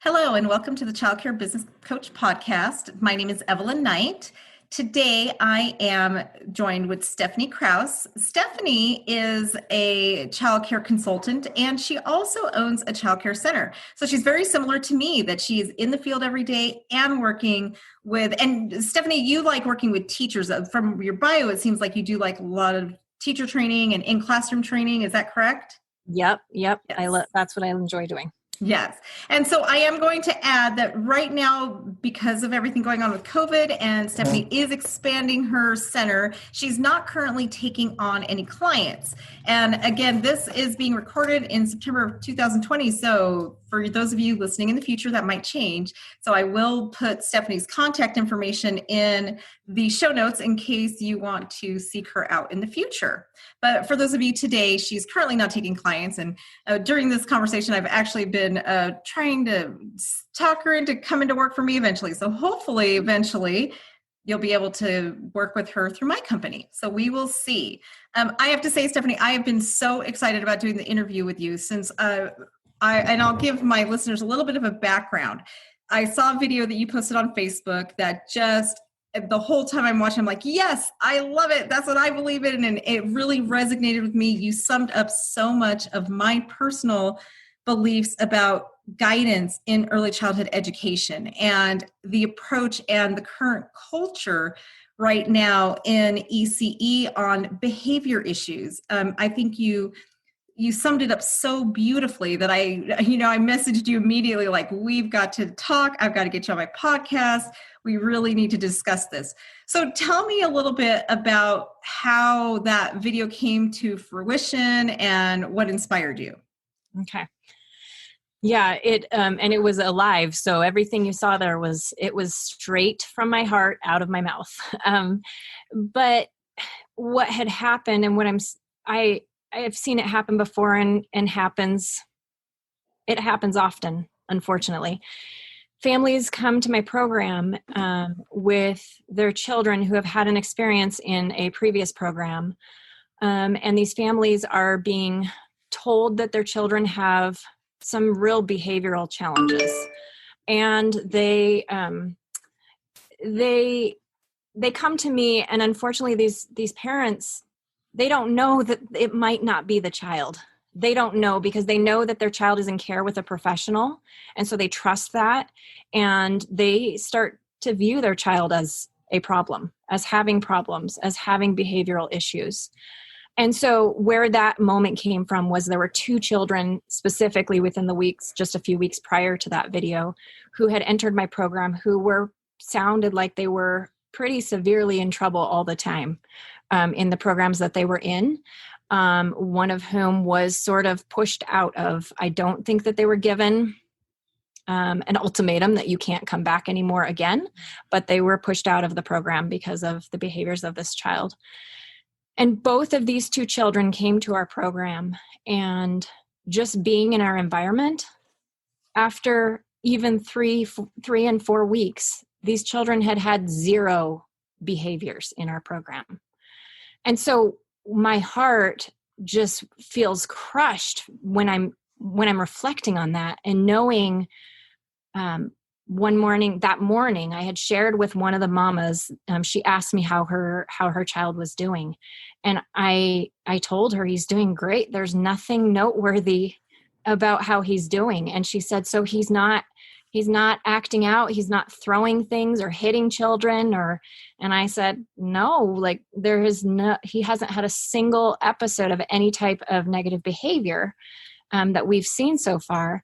Hello, and welcome to the Child Care Business Coach Podcast. My name is Evelyn Knight. Today, I am joined with Stephanie Krause. Stephanie is a child care consultant, and she also owns a child care center. So she's very similar to me, that she is in the field every day and working with, and Stephanie, you like working with teachers. From your bio, it seems like you do like a lot of teacher training and in-classroom training. Is that correct? Yep. Yes. That's what I enjoy doing. Yes. And so I am going to add that right now, because of everything going on with COVID, and Stephanie is expanding her center, she's not currently taking on any clients. And again, this is being recorded in September of 2020. So for those of you listening in the future, that might change. So I will put Stephanie's contact information in the show notes in case you want to seek her out in the future. But for those of you today, she's currently not taking clients. And during this conversation, I've actually been trying to talk her into coming to work for me eventually. So hopefully, eventually, you'll be able to work with her through my company. So we will see. I have to say, Stephanie, I have been so excited about doing the interview with you since and I'll give my listeners a little bit of a background. I saw a video that you posted on Facebook that just the whole time I'm watching, I'm like, yes, I love it. That's what I believe in. And it really resonated with me. You summed up so much of my personal beliefs about guidance in early childhood education and the approach and the current culture right now in ECE on behavior issues. I think you summed it up so beautifully that I messaged you immediately like, we've got to talk. I've got to get you on my podcast. We really need to discuss this. So tell me a little bit about how that video came to fruition and what inspired you. Okay. Yeah, and it was alive. So everything you saw there was straight from my heart out of my mouth. But what had happened and what I have seen it happen before and it happens often, unfortunately. Families come to my program with their children who have had an experience in a previous program. And these families are being told that their children have some real behavioral challenges. And they come to me, and unfortunately these parents, they don't know that it might not be the child. They don't know because they know that their child is in care with a professional. And so they trust that. And they start to view their child as a problem, as having problems, as having behavioral issues. And so where that moment came from was there were two children specifically within the weeks, just a few weeks prior to that video, who had entered my program who sounded like they were pretty severely in trouble all the time. In the programs that they were in, one of whom was sort of pushed out of, I don't think that they were given an ultimatum that you can't come back anymore again, but they were pushed out of the program because of the behaviors of this child. And both of these two children came to our program, and just being in our environment, after even three and 4 weeks, these children had zero behaviors in our program. And so my heart just feels crushed when I'm reflecting on that and knowing that morning I had shared with one of the mamas. She asked me how her child was doing. And I told her he's doing great. There's nothing noteworthy about how he's doing. And she said, so he's not acting out. He's not throwing things or hitting children and I said, no, like he hasn't had a single episode of any type of negative behavior that we've seen so far.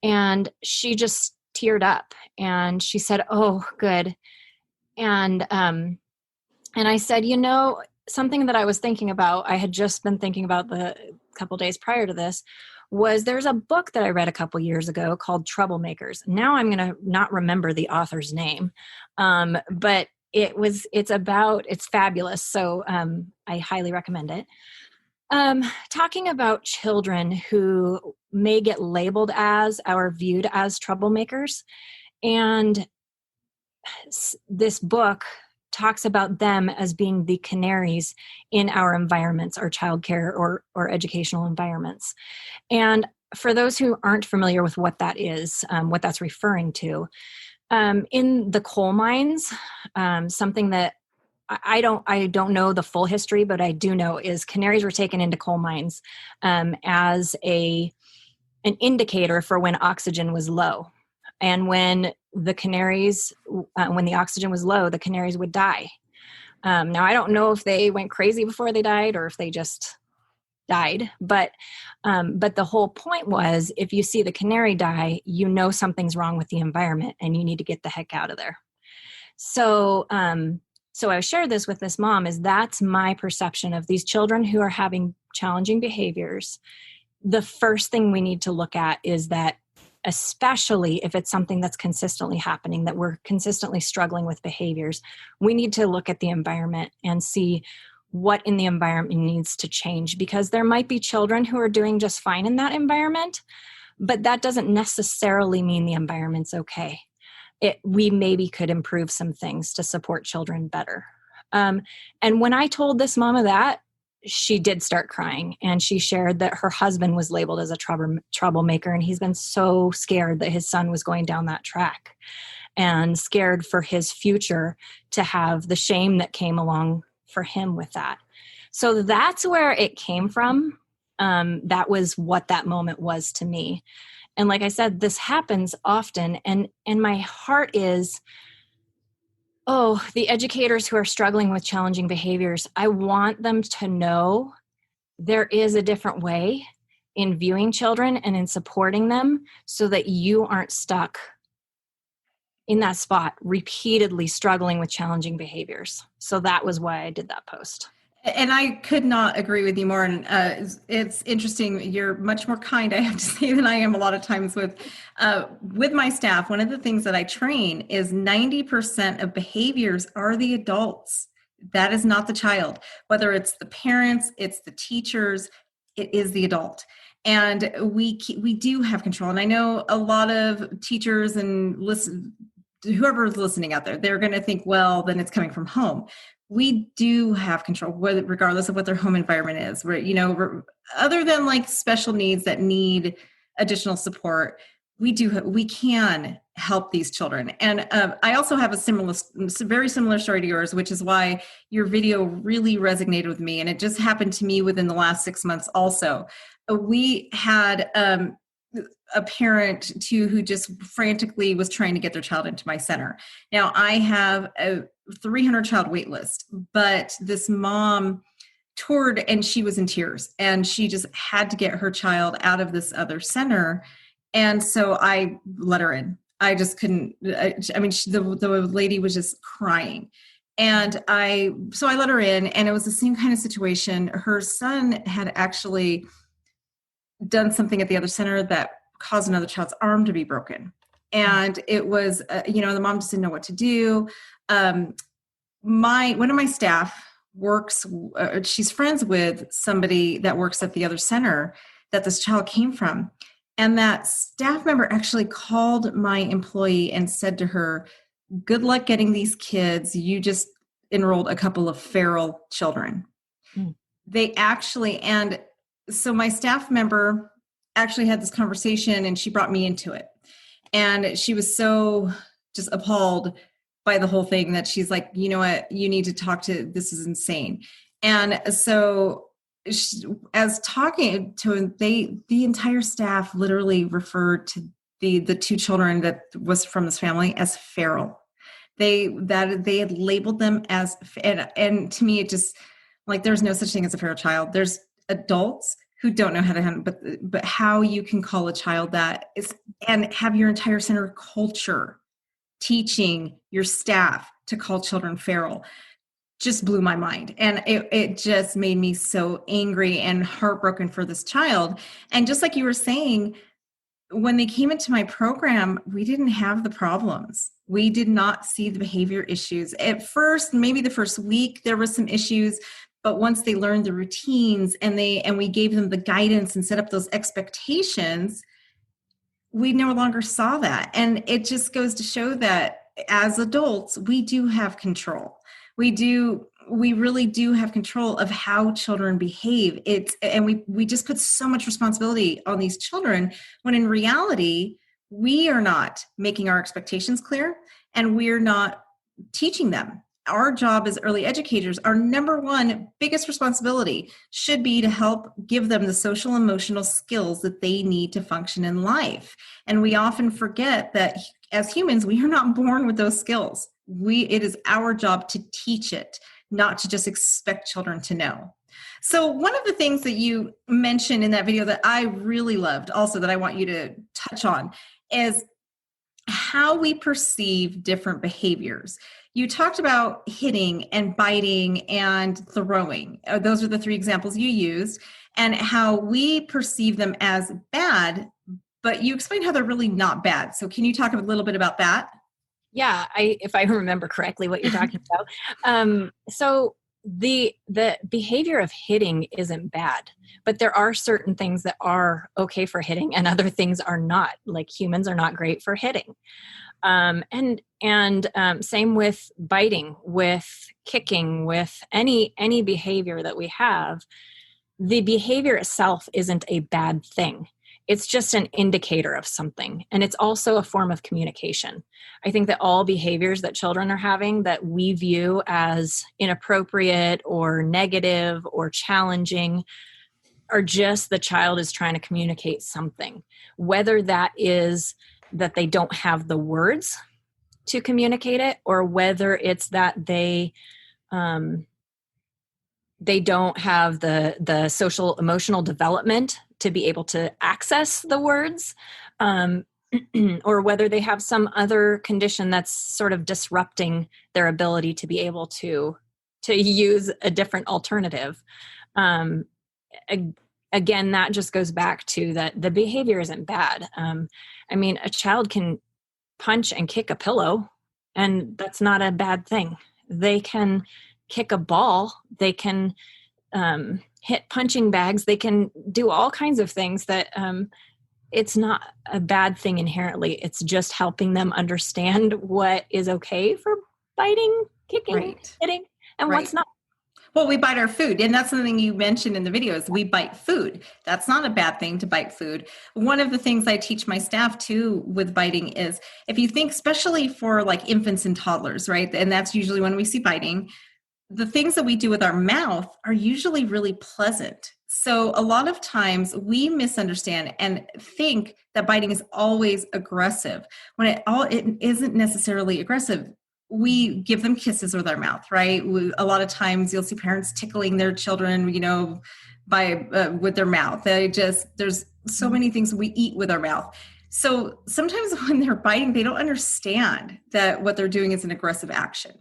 And she just teared up and she said, oh, good. And I said, something that I was thinking about, I had just been thinking about the couple days prior to this, was there's a book that I read a couple years ago called Troublemakers. Now I'm going to not remember the author's name, but it's fabulous. So I highly recommend it. Talking about children who may get labeled as or viewed as troublemakers. And this book talks about them as being the canaries in our environments, our childcare or educational environments. And for those who aren't familiar with what that is, what that's referring to, in the coal mines, something that I don't know the full history, but I do know is canaries were taken into coal mines as an indicator for when oxygen was low. And when the oxygen was low, the canaries would die. Now, I don't know if they went crazy before they died or if they just died, but the whole point was, if you see the canary die, you know something's wrong with the environment and you need to get the heck out of there. So I shared this with this mom, is that's my perception of these children who are having challenging behaviors. The first thing we need to look at is that, especially if it's something that's consistently happening, that we're consistently struggling with behaviors, we need to look at the environment and see what in the environment needs to change, because there might be children who are doing just fine in that environment, but that doesn't necessarily mean the environment's okay. We maybe could improve some things to support children better. And when I told this mama that, she did start crying, and she shared that her husband was labeled as a troublemaker, and he's been so scared that his son was going down that track, and scared for his future to have the shame that came along for him with that. So that's where it came from. That was what that moment was to me. And like I said, this happens often, and my heart is, the educators who are struggling with challenging behaviors, I want them to know there is a different way in viewing children and in supporting them, so that you aren't stuck in that spot repeatedly struggling with challenging behaviors. So that was why I did that post. And I could not agree with you more. And it's interesting. You're much more kind, I have to say, than I am a lot of times with my staff. One of the things that I train is 90% of behaviors are the adults. That is not the child. Whether it's the parents, it's the teachers, it is the adult. And we do have control. And I know a lot of teachers and whoever is listening out there, they're going to think, well, then it's coming from home. We do have control, regardless of what their home environment is. Other than like special needs that need additional support, we can help these children. And I also have a very similar story to yours, which is why your video really resonated with me. And it just happened to me within the last 6 months also. We had a parent too who just frantically was trying to get their child into my center. Now I have a 300 child wait list, but this mom toured and she was in tears, and she just had to get her child out of this other center. And so I let her in. I just couldn't, the lady was just crying. And so I let her in, and it was the same kind of situation. Her son had actually done something at the other center that caused another child's arm to be broken. And it was, the mom just didn't know what to do. One of my staff works, she's friends with somebody that works at the other center that this child came from. And that staff member actually called my employee and said to her, good luck getting these kids. You just enrolled a couple of feral children. They actually, and so my staff member actually had this conversation, and she brought me into it. And she was so just appalled by the whole thing that she's like, you know what, you need to talk to, this is insane. And so as talking to the entire staff literally referred to the two children that was from this family as feral. They had labeled them as, and to me, it just like, there's no such thing as a feral child. There's adults who don't know how to handle, but how you can call a child that is, and have your entire center culture teaching your staff to call children feral just blew my mind. And it just made me so angry and heartbroken for this child. And just like you were saying, when they came into my program, we didn't have the problems. We did not see the behavior issues. At first, maybe the first week, there was some issues. But once they learned the routines and we gave them the guidance and set up those expectations, we no longer saw that. And it just goes to show that as adults, we do have control. We do, we really do have control of how children behave. And we just put so much responsibility on these children when in reality, we are not making our expectations clear and we're not teaching them. Our job as early educators, our number one biggest responsibility should be to help give them the social emotional skills that they need to function in life. And we often forget that as humans, we are not born with those skills. It is our job to teach it, not to just expect children to know. So one of the things that you mentioned in that video that I really loved also that I want you to touch on is how we perceive different behaviors. You talked about hitting and biting and throwing. Those are the three examples you used, and how we perceive them as bad, but you explained how they're really not bad. So can you talk a little bit about that? Yeah, if I remember correctly what you're talking about. So the behavior of hitting isn't bad, but there are certain things that are okay for hitting and other things are not. Like humans are not great for hitting. And same with biting, with kicking, with any behavior that we have. The behavior itself isn't a bad thing. It's just an indicator of something. And it's also a form of communication. I think that all behaviors that children are having that we view as inappropriate or negative or challenging are just the child is trying to communicate something. Whether that is that they don't have the words to communicate it, or whether it's that they don't have the social emotional development to be able to access the words, or whether they have some other condition that's sort of disrupting their ability to be able to use a different alternative. Again, that just goes back to that the behavior isn't bad. I mean, a child can punch and kick a pillow, and that's not a bad thing. They can kick a ball. They can hit punching bags. They can do all kinds of things that it's not a bad thing inherently. It's just helping them understand what is okay for biting, kicking, hitting, and what's not. Well, we bite our food. And that's something you mentioned in the video is we bite food. That's not a bad thing to bite food. One of the things I teach my staff too with biting is if you think, especially for like infants and toddlers, right? And that's usually when we see biting, the things that we do with our mouth are usually really pleasant. So a lot of times we misunderstand and think that biting is always aggressive when it isn't necessarily aggressive. We give them kisses with our mouth, right? A lot of times you'll see parents tickling their children, with their mouth. There's so many things we eat with our mouth. So sometimes when they're biting, they don't understand that what they're doing is an aggressive action.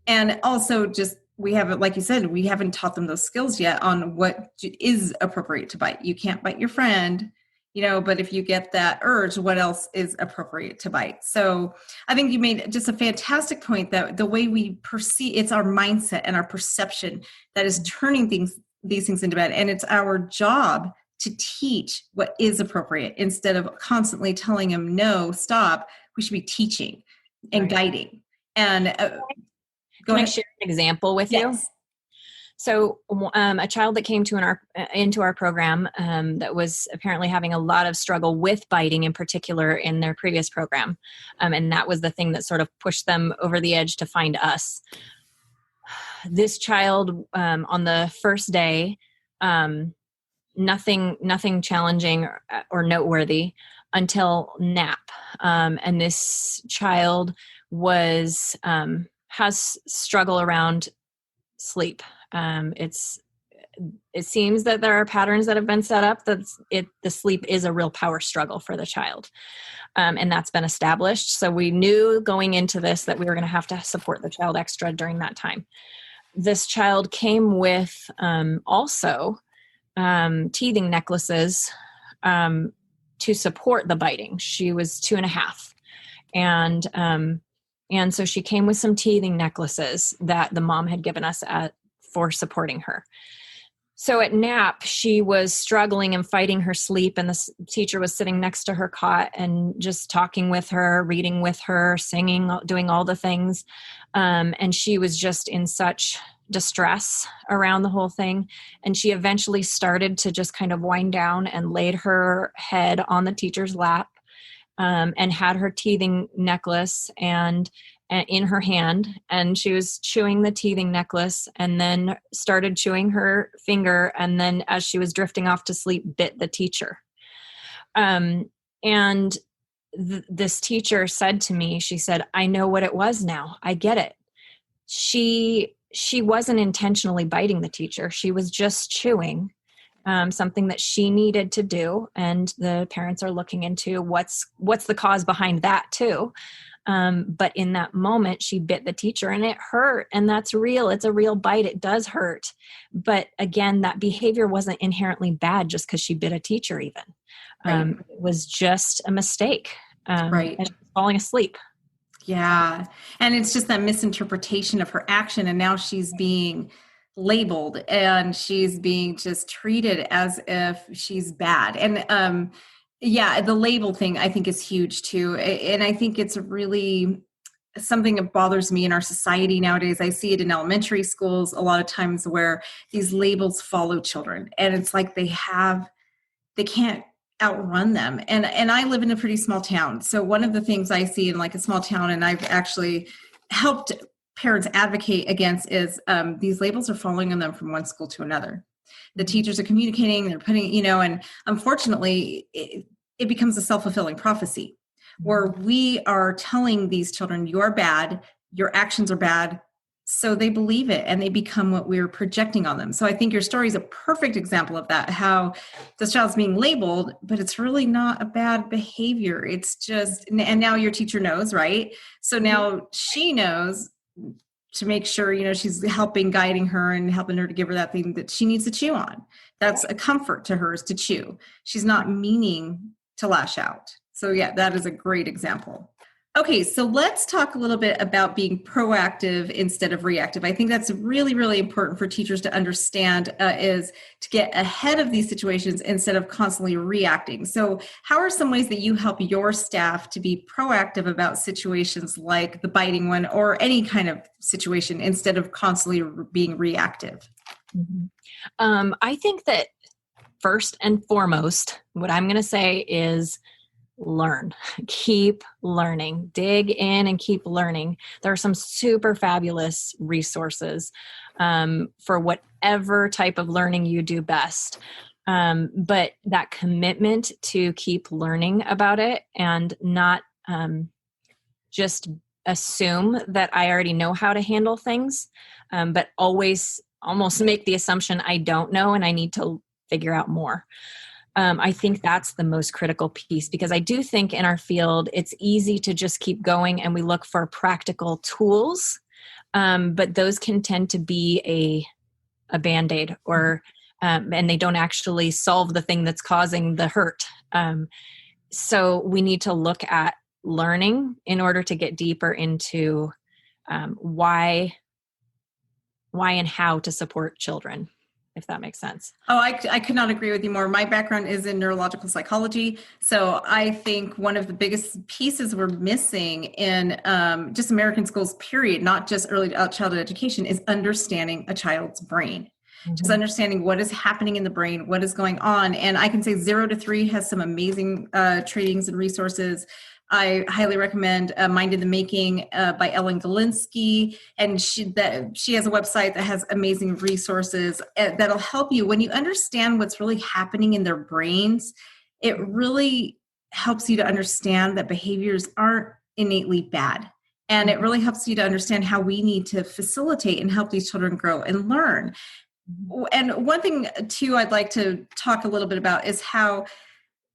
And also we haven't, like you said, we haven't taught them those skills yet on what is appropriate to bite. You can't bite your friend, but if you get that urge, what else is appropriate to bite? So I think you made just a fantastic point that the way we perceive, it's our mindset and our perception that is turning these things into bad. And it's our job to teach what is appropriate instead of constantly telling them, no, stop. We should be teaching and guiding. And Can I share an example with you? So a child that came into our program that was apparently having a lot of struggle with biting in particular in their previous program. And that was the thing that sort of pushed them over the edge to find us. This child on the first day, nothing challenging or noteworthy until nap. And this child has struggle around sleep. It seems that there are patterns that have been set up that the sleep is a real power struggle for the child. And that's been established. So we knew going into this that we were going to have to support the child extra during that time. This child came with also teething necklaces to support the biting. She was 2.5. And so she came with some teething necklaces that the mom had given us for supporting her. So at nap, she was struggling and fighting her sleep, and the teacher was sitting next to her cot and just talking with her, reading with her, singing, doing all the things. And she was just in such distress around the whole thing. And she eventually started to just kind of wind down and laid her head on the teacher's lap, and had her teething necklace and in her hand. And she was chewing the teething necklace and then started chewing her finger. And then as she was drifting off to sleep, bit the teacher. And this teacher said to me, she said, I know what it was now. I get it. She wasn't intentionally biting the teacher. She was just chewing something that she needed to do. And the parents are looking into what's the cause behind that too. But in that moment, she bit the teacher and it hurt. And that's real. It's a real bite. It does hurt. But again, that behavior wasn't inherently bad just because she bit a teacher even. Right. It was just a mistake. Right. And falling asleep. Yeah. And it's just that misinterpretation of her action. And now she's being labeled and she's being just treated as if she's bad. And yeah, the label thing I think is huge too. And I think it's really something that bothers me in our society nowadays. I see it in elementary schools a lot of times where these labels follow children. And it's like they can't outrun them. And I live in a pretty small town. So one of the things I see in like a small town, and I've actually helped parents advocate against, is these labels are following on them from one school to another. The teachers are communicating, they're putting, and unfortunately it becomes a self-fulfilling prophecy where we are telling these children, you're bad, your actions are bad. So they believe it and they become what we're projecting on them. So I think your story is a perfect example of that, how this child's being labeled, but it's really not a bad behavior. It's just, and now your teacher knows, right? So now she knows to make sure, she's guiding her and helping her to give her that thing that she needs to chew on. That's a comfort to her, is to chew. She's not meaning to lash out. So yeah, that is a great example. Okay, so let's talk a little bit about being proactive instead of reactive. I think that's really, really important for teachers to understand, is to get ahead of these situations instead of constantly reacting. So how are some ways that you help your staff to be proactive about situations like the biting one or any kind of situation instead of constantly being reactive? Mm-hmm. I think that first and foremost, what I'm going to say is learn, keep learning, dig in and keep learning. There are some super fabulous resources for whatever type of learning you do best. But that commitment to keep learning about it and not just assume that I already know how to handle things, but always almost make the assumption I don't know and I need to figure out more. I think that's the most critical piece, because I do think in our field, it's easy to just keep going and we look for practical tools, but those can tend to be a Band-Aid or, and they don't actually solve the thing that's causing the hurt. So we need to look at learning in order to get deeper into why and how to support children, if that makes sense. Oh, I could not agree with you more. My background is in neurological psychology. So I think one of the biggest pieces we're missing in just American schools, period, not just early childhood education, is understanding a child's brain. Mm-hmm. Just understanding what is happening in the brain, what is going on. And I can say 0 to 3 has some amazing trainings and resources. I highly recommend Mind in the Making by Ellen Galinsky. And she has a website that has amazing resources that'll help you. When you understand what's really happening in their brains, it really helps you to understand that behaviors aren't innately bad. And it really helps you to understand how we need to facilitate and help these children grow and learn. And one thing, too, I'd like to talk a little bit about is how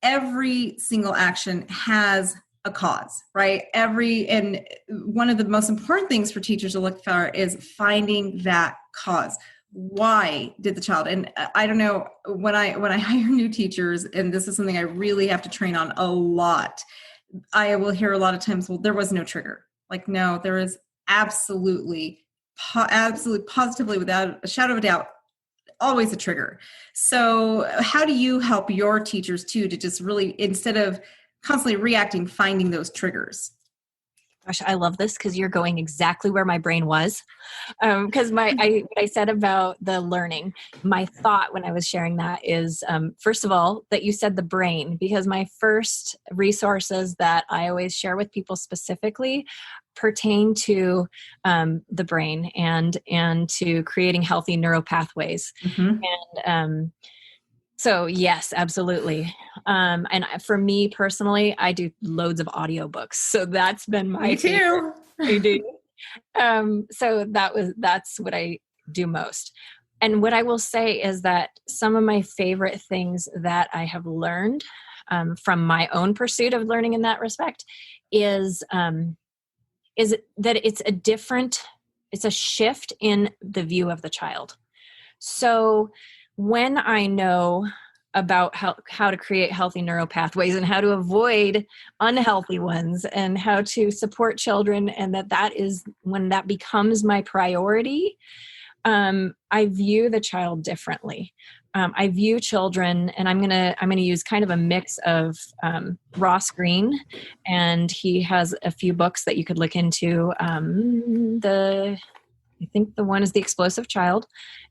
every single action has a cause, right? And one of the most important things for teachers to look for is finding that cause. Why did the child? And I don't know, when I hire new teachers, and this is something I really have to train on a lot, I will hear a lot of times, well, there was no trigger. Like, no, there is absolutely positively, without a shadow of a doubt, always a trigger. So how do you help your teachers too, to just really, instead of constantly reacting, finding those triggers? Gosh, I love this because you're going exactly where my brain was. Because what I said about the learning, my thought when I was sharing that is, first of all, that you said the brain, because my first resources that I always share with people specifically pertain to the brain and to creating healthy neural pathways. Mm-hmm. And so yes, absolutely. And for me personally, I do loads of audiobooks. So that's been my Me too. favorite. I do. So that's what I do most. And what I will say is that some of my favorite things that I have learned from my own pursuit of learning in that respect is that it's a shift in the view of the child. So when I know about how to create healthy neural pathways and how to avoid unhealthy ones and how to support children, and that is when that becomes my priority, I view the child differently. I view children, and I'm gonna use kind of a mix of Ross Greene, and he has a few books that you could look into. I think the one is The Explosive Child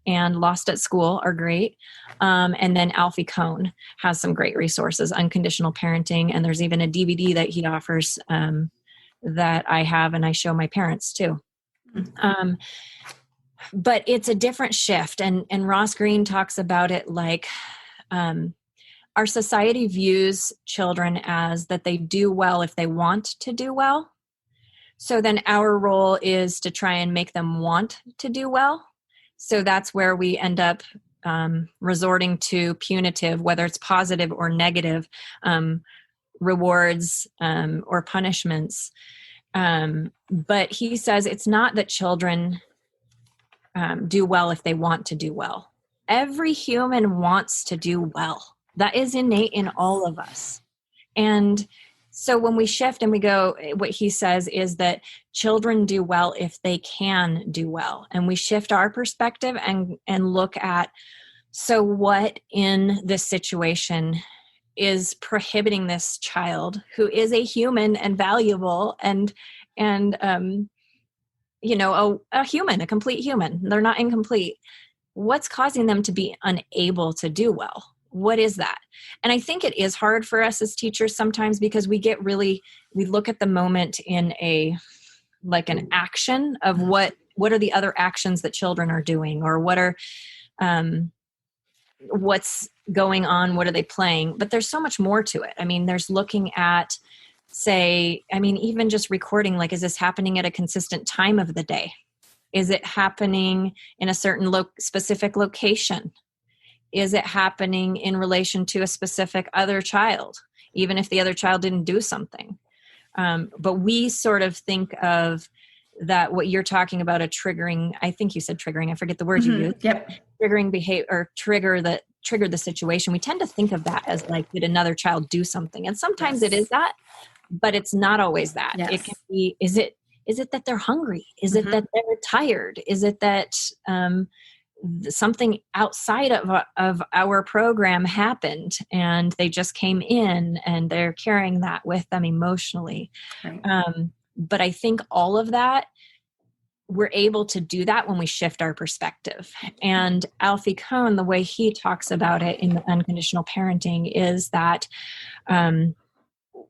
and Lost at School are great. And then Alfie Kohn has some great resources, Unconditional Parenting. And there's even a DVD that he offers that I have and I show my parents too. But it's a different shift. And Ross Greene talks about it like our society views children as that they do well if they want to do well. So then our role is to try and make them want to do well. So that's where we end up resorting to punitive, whether it's positive or negative, rewards or punishments. But he says it's not that children do well if they want to do well. Every human wants to do well. That is innate in all of us. And so when we shift and we go, what he says is that children do well if they can do well. And we shift our perspective and look at, so what in this situation is prohibiting this child who is a human and valuable and a human, a complete human. They're not incomplete. What's causing them to be unable to do well? What is that? And I think it is hard for us as teachers sometimes because we look at the moment in an action of what are the other actions that children are doing, or what's going on, what are they playing? But there's so much more to it. I mean, there's looking at, even just recording, like, is this happening at a consistent time of the day? Is it happening in a certain specific location? Is it happening in relation to a specific other child, even if the other child didn't do something? But we sort of think of that, what you're talking about, a triggering, I think you said triggering, I forget the word you used. Yep. Triggering behavior, or triggered the situation. We tend to think of that as like, did another child do something? And sometimes it is that, but it's not always that. Yes. It can be, is it that they're hungry? Is it that they're tired? Is it that something outside of our program happened and they just came in and they're carrying that with them emotionally? Right. But I think all of that, we're able to do that when we shift our perspective. And Alfie Kohn, the way he talks about it in the Unconditional Parenting is that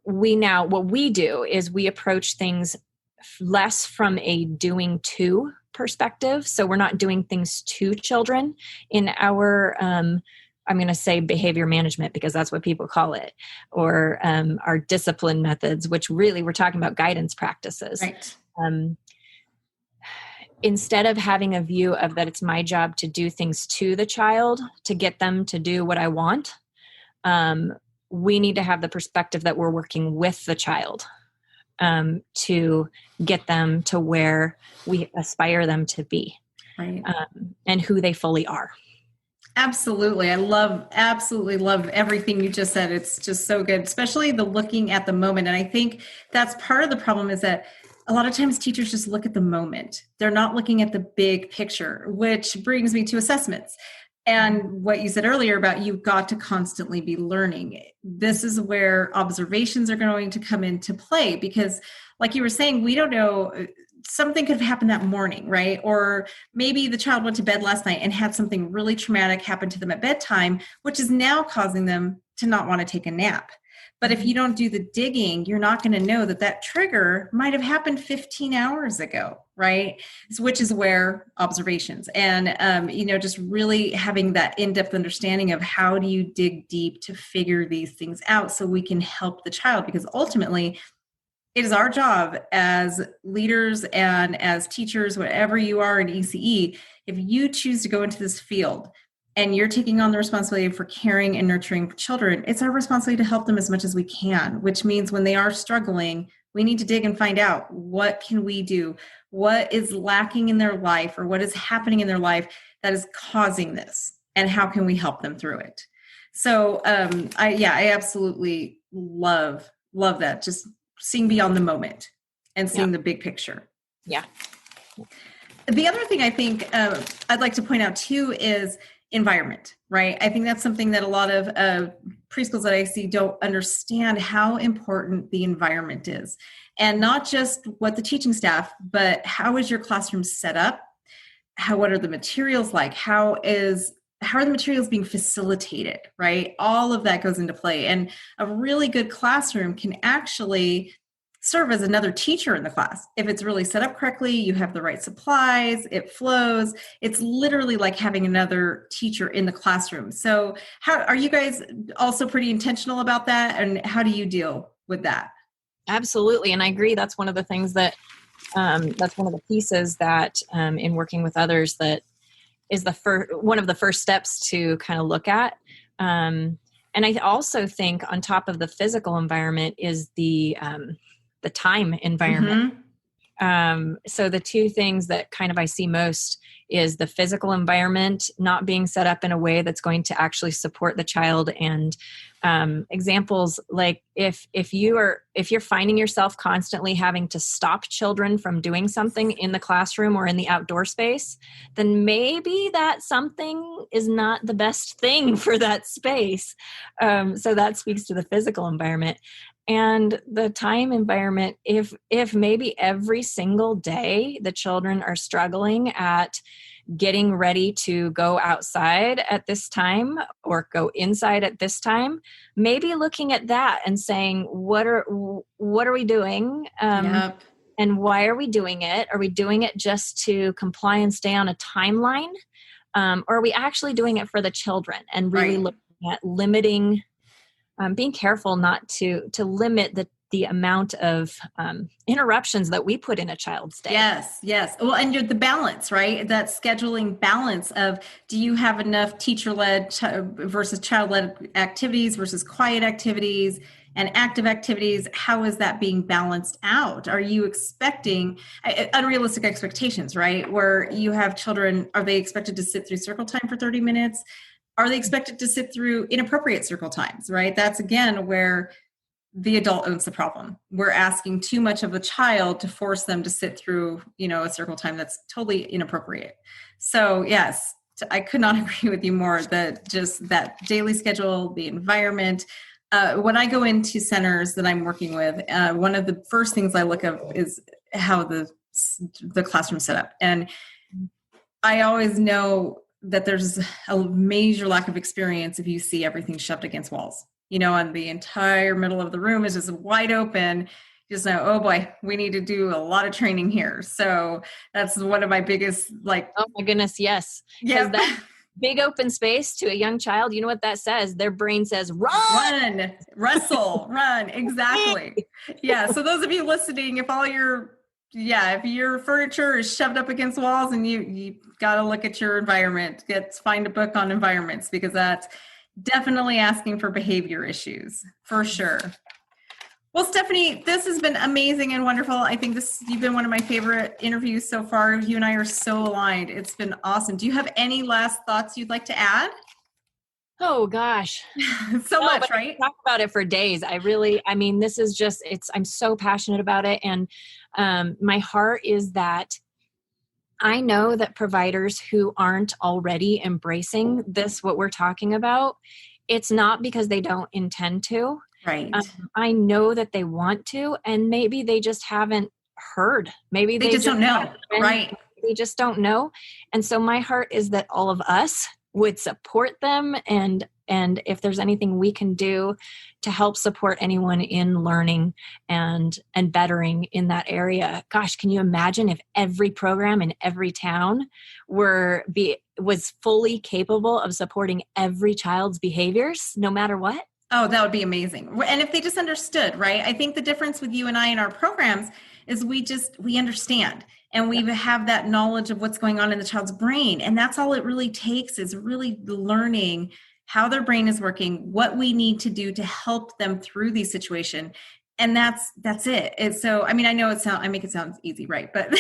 what we do is we approach things less from a doing to perspective. So we're not doing things to children in our, I'm going to say behavior management because that's what people call it, or our discipline methods, which really we're talking about guidance practices. Right. Instead of having a view of that it's my job to do things to the child to get them to do what I want, we need to have the perspective that we're working with the child to get them to where we aspire them to be, right. And who they fully are. Absolutely. Absolutely love everything you just said. It's just so good, especially the looking at the moment. And I think that's part of the problem is that a lot of times teachers just look at the moment. They're not looking at the big picture, which brings me to assessments. And what you said earlier about you've got to constantly be learning. This is where observations are going to come into play because, like you were saying, we don't know. Something could have happened that morning, right? Or maybe the child went to bed last night and had something really traumatic happen to them at bedtime, which is now causing them to not want to take a nap. But if you don't do the digging, you're not going to know that that trigger might have happened 15 hours ago, right? Which is where observations and, just really having that in-depth understanding of how do you dig deep to figure these things out so we can help the child, because ultimately it is our job as leaders and as teachers, whatever you are in ECE, if you choose to go into this field and you're taking on the responsibility for caring and nurturing children, it's our responsibility to help them as much as we can, which means when they are struggling, we need to dig and find out what can we do, what is lacking in their life or what is happening in their life that is causing this, and how can we help them through it. So I absolutely love that. Just seeing beyond the moment and seeing the big picture. Yeah. The other thing I think I'd like to point out too is environment, right? I think that's something that a lot of preschools that I see don't understand how important the environment is. And not just what the teaching staff, but how is your classroom set up? What are the materials like? How are the materials being facilitated, right? All of that goes into play. And a really good classroom can actually serve as another teacher in the class. If it's really set up correctly, you have the right supplies, it flows. It's literally like having another teacher in the classroom. So how are you guys also pretty intentional about that? And how do you deal with that? Absolutely. And I agree. That's one of the things that, that's one of the pieces that in working with others that is one of the first steps to kind of look at. And I also think on top of the physical environment is the time environment. So the two things that kind of I see most is the physical environment not being set up in a way that's going to actually support the child. And examples like if you're finding yourself constantly having to stop children from doing something in the classroom or in the outdoor space, then maybe that something is not the best thing for that space. So that speaks to the physical environment. And the time environment, if maybe every single day the children are struggling at getting ready to go outside at this time or go inside at this time, maybe looking at that and saying, what are we doing? And why are we doing it? Are we doing it just to comply and stay on a timeline? Or are we actually doing it for the children and really looking at limiting, being careful not to limit the amount of interruptions that we put in a child's day. Yes. Well, and the balance, right? That scheduling balance of, do you have enough teacher-led versus child-led activities versus quiet activities and active activities? How is that being balanced out? Are you expecting unrealistic expectations, right? Where you have children, are they expected to sit through circle time for 30 minutes? Are they expected to sit through inappropriate circle times, right? That's again where the adult owns the problem. We're asking too much of a child to force them to sit through, a circle time that's totally inappropriate. So yes, I could not agree with you more that just that daily schedule, the environment. When I go into centers that I'm working with, one of the first things I look at is how the classroom set up. And I always know that there's a major lack of experience if you see everything shoved against walls, and the entire middle of the room is just wide open. You just know, oh boy, we need to do a lot of training here. So that's one of my biggest, oh my goodness, yes. Yeah. That big open space to a young child, you know what that says? Their brain says, run, wrestle, run. Exactly. Yeah. So those of you listening, if your furniture is shoved up against walls and you got to look at your environment, find a book on environments, because that's definitely asking for behavior issues for sure. Well, Stephanie, this has been amazing and wonderful. I think you've been one of my favorite interviews so far. You and I are so aligned. It's been awesome. Do you have any last thoughts you'd like to add? Oh gosh. Much, right? Talk about it for days. This is just, I'm so passionate about it. And my heart is that I know that providers who aren't already embracing this, what we're talking about, it's not because they don't intend to. Right. I know that they want to, and maybe they just haven't heard. Maybe They just don't know. Right. They just don't know. And so my heart is that all of us would support them, and if there's anything we can do to help support anyone in learning and bettering in that area. Gosh, can you imagine if every program in every town was fully capable of supporting every child's behaviors, no matter what? Oh, that would be amazing. And if they just understood, right? I think the difference with you and I in our programs is we understand, and we have that knowledge of what's going on in the child's brain. And that's all it really takes, is really learning how their brain is working, what we need to do to help them through these situations. And that's it. So, I mean, I know I make it sound easy, right? But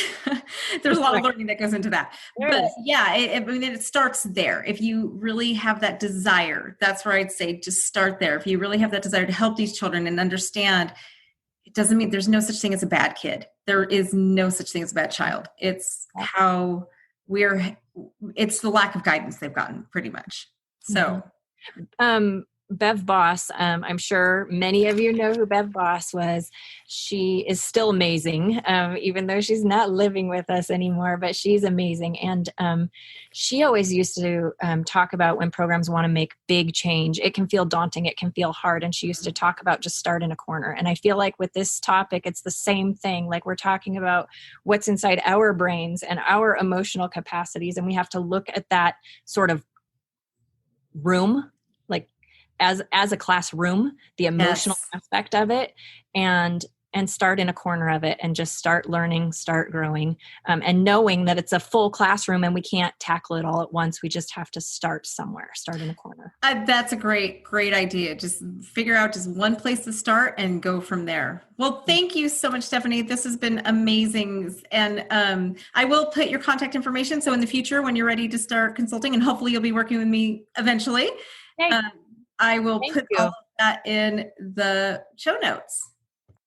there's a lot of learning that goes into that. But yeah, it starts there. If you really have that desire, that's where I'd say just start there. If you really have that desire to help these children and understand, it doesn't mean there's no such thing as a bad kid. There is no such thing as a bad child. It's it's the lack of guidance they've gotten, pretty much. So. Bev Boss, I'm sure many of you know who Bev Boss was. She is still amazing, even though she's not living with us anymore, but she's amazing. And she always used to talk about when programs want to make big change, it can feel daunting, it can feel hard. And she used to talk about just start in a corner. And I feel like with this topic, it's the same thing. Like, we're talking about what's inside our brains and our emotional capacities. And we have to look at that sort of room, like as a classroom, the emotional aspect of it, and start in a corner of it and just start learning, start growing, and knowing that it's a full classroom and we can't tackle it all at once. We just have to start somewhere, start in a corner. That's a great idea. Just figure out just one place to start and go from there. Well, thank you so much, Stephanie. This has been amazing. And I will put your contact information, so in the future, when you're ready to start consulting, and hopefully you'll be working with me eventually, I will put all of that in the show notes.